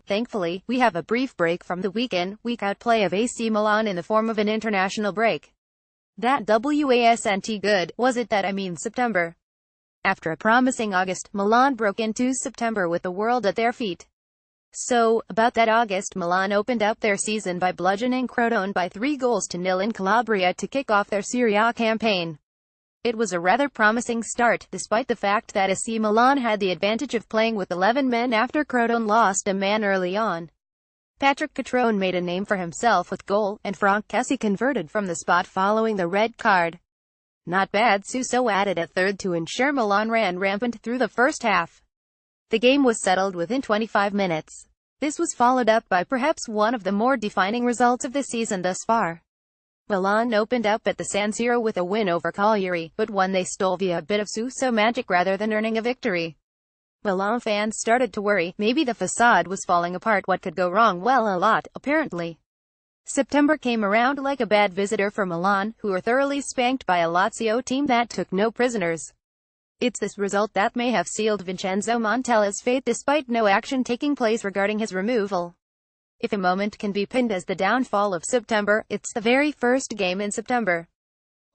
Thankfully, we have a brief break from the week-out play of AC Milan in the form of an international break. That wasn't good, was it? September. After a promising August, Milan broke into September with the world at their feet. So, about that August, Milan opened up their season by bludgeoning Crotone by 3-0 in Calabria to kick off their Serie A campaign. It was a rather promising start, despite the fact that AC Milan had the advantage of playing with 11 men after Crotone lost a man early on. Patrick Crotone made a name for himself with goal, and Franck Kessie converted from the spot following the red card. Not bad. Suso added a third to ensure Milan ran rampant through the first half. The game was settled within 25 minutes. This was followed up by perhaps one of the more defining results of the season thus far. Milan opened up at the San Siro with a win over Cagliari, but one they stole via a bit of Suso magic rather than earning a victory. Milan fans started to worry, maybe the facade was falling apart. What could go wrong? Well, a lot, apparently. September came around like a bad visitor for Milan, who were thoroughly spanked by a Lazio team that took no prisoners. It's this result that may have sealed Vincenzo Montella's fate despite no action taking place regarding his removal. If a moment can be pinned as the downfall of September, it's the very first game in September.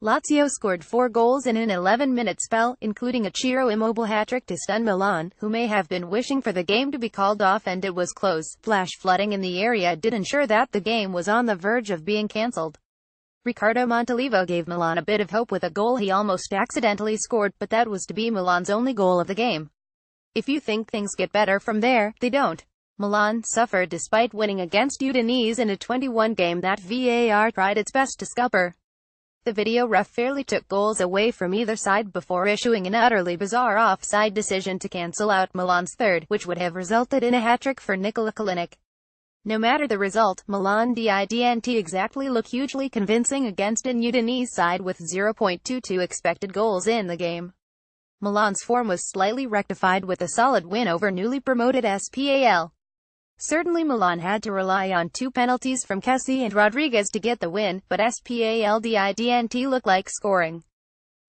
Lazio scored 4 goals in an 11-minute spell, including a Ciro Immobile hat-trick to stun Milan, who may have been wishing for the game to be called off, and it was close. Flash flooding in the area did ensure that the game was on the verge of being cancelled. Riccardo Montolivo gave Milan a bit of hope with a goal he almost accidentally scored, but that was to be Milan's only goal of the game. If you think things get better from there, they don't. Milan suffered despite winning against Udinese in a 21 game that VAR tried its best to scupper. The video ref fairly took goals away from either side before issuing an utterly bizarre offside decision to cancel out Milan's third, which would have resulted in a hat-trick for Nikola Kalinic. No matter the result, Milan didn't exactly look hugely convincing against an Udinese side with 0.22 expected goals in the game. Milan's form was slightly rectified with a solid win over newly promoted SPAL. Certainly Milan had to rely on 2 penalties from Kessie and Rodriguez to get the win, but SPAL didn't look like scoring.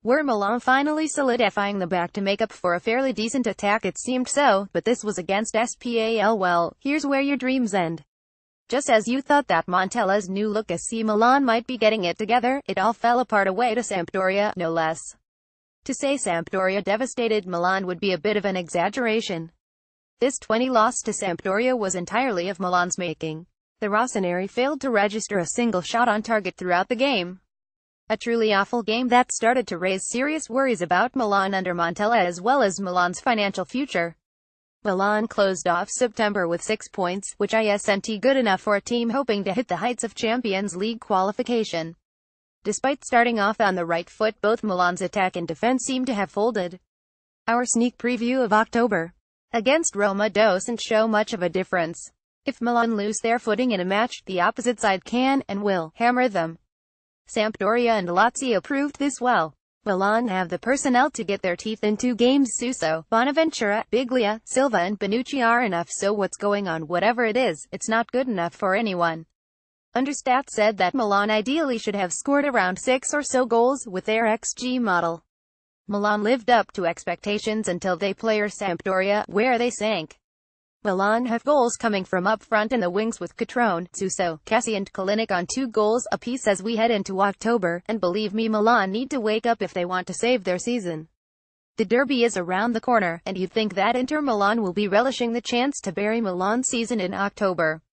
Were Milan finally solidifying the back to make up for a fairly decent attack? It seemed so, but this was against SPAL. Well, here's where your dreams end. Just as you thought that Montella's new look AC Milan might be getting it together, it all fell apart away to Sampdoria, no less. To say Sampdoria devastated Milan would be a bit of an exaggeration. This 20 loss to Sampdoria was entirely of Milan's making. The Rossoneri failed to register a single shot on target throughout the game. A truly awful game that started to raise serious worries about Milan under Montella as well as Milan's financial future. Milan closed off September with 6 points, which isn't good enough for a team hoping to hit the heights of Champions League qualification. Despite starting off on the right foot, both Milan's attack and defense seemed to have folded. Our sneak preview of October against Roma doesn't show much of a difference. If Milan lose their footing in a match, the opposite side can, and will, hammer them. Sampdoria and Lazio proved this well. Milan have the personnel to get their teeth into games. Suso, Bonaventura, Biglia, Silva and Bonucci are enough, so what's going on? Whatever it is, it's not good enough for anyone. Understat said that Milan ideally should have scored around 6 or so goals with their XG model. Milan lived up to expectations until they played Sampdoria, where they sank. Milan have goals coming from up front and the wings with Crotone, Suso, Kessie and Kalinic on 2 goals apiece as we head into October, and believe me, Milan need to wake up if they want to save their season. The derby is around the corner, and you'd think that Inter Milan will be relishing the chance to bury Milan's season in October.